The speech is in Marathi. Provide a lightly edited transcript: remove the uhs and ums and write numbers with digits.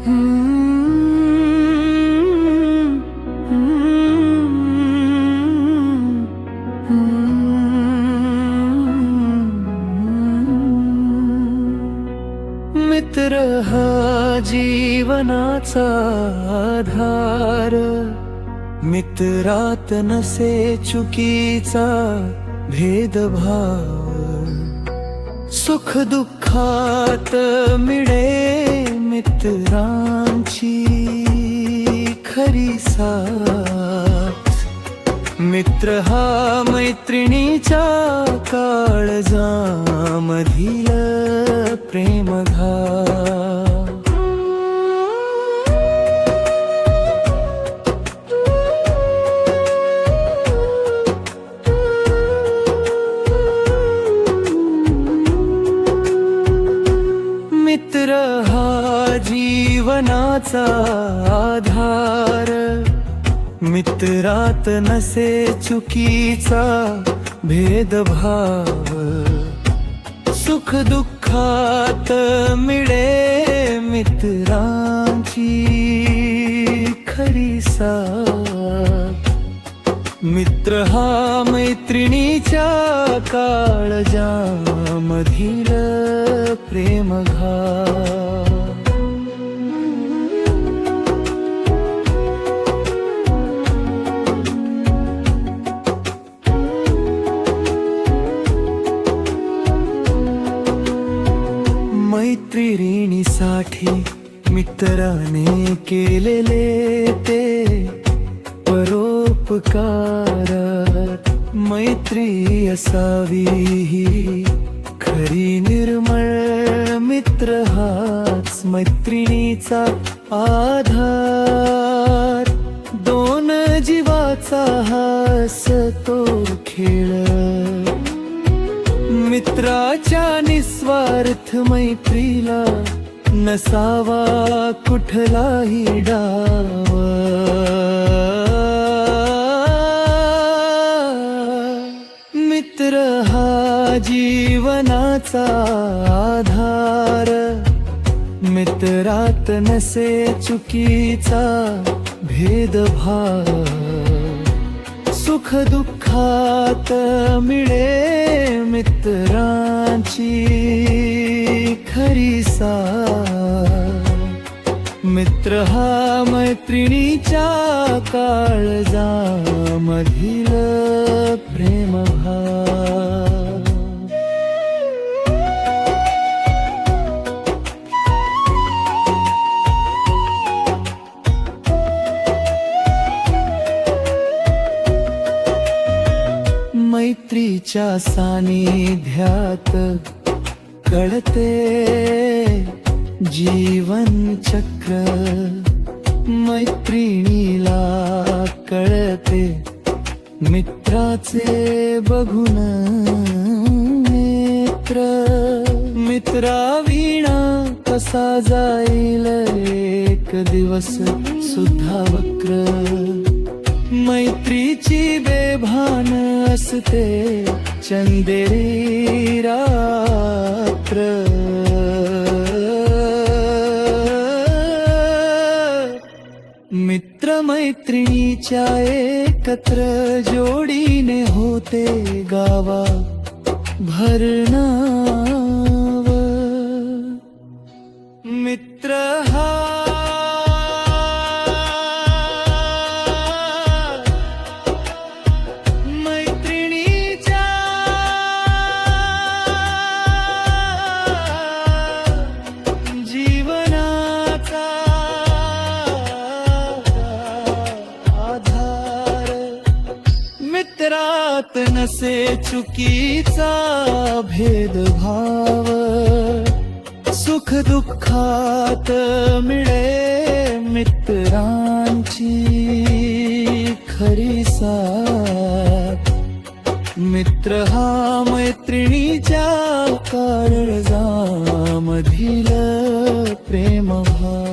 मित्र हा जीवनाचा आधार, मित्रात नसे चुकीचा भेदभाव, सुख दुःखात मिळे मित्रांची खरी साथ. मित्र हा मैत्रिणीच्या काळजामधील प्रेमघाव. मित्र हा जीवनाचा आधार, मित्रात नसे चुकीचा भेदभाव, सुख दुःखात मिळे मित्रांची खरी साथ. मित्र हा मैत्रिणीच्या काळजामधील प्रेमघाव. मैत्रिणीसाठी मित्राने केलेले ते परोपकार, मैत्री असावी ही खरी निर्मळ. मित्र हाच मैत्रिणीचा आधार, दोन जीवाचा हासतो खेळ. मित्राच्या निस्वार्थ मैत्रीला नसावा कुठलाही डाव. मित्र हा जीवनाचा आधार, मित्रात नसे चुकीचा भेदभाव, सुख दुःखात मिळे मित्रांची खरी साथ. मित्र हा मैत्रिणीच्या काळजामधील प्रेमभाव. मैत्रीच्या सानिध्यात कळते जीवन चक्र, मैत्रिणीला कळते मित्राचे बघून नेत्र. मित्राविना कसा जाईल एक दिवस सुद्धा वक्र, मैत्रीची बेभान असते चंदेरी रात्र. मित्र मैत्रिणीच्या एकत्र जोडीने होते गावा भरणाव. मित्र हा मित्रात नसे चुकीचा भेदभाव, सुख दुःखात मिळे मित्रांची खरी साथ. मित्र हा मैत्रिणीच्या काळजामधील प्रेमभाव.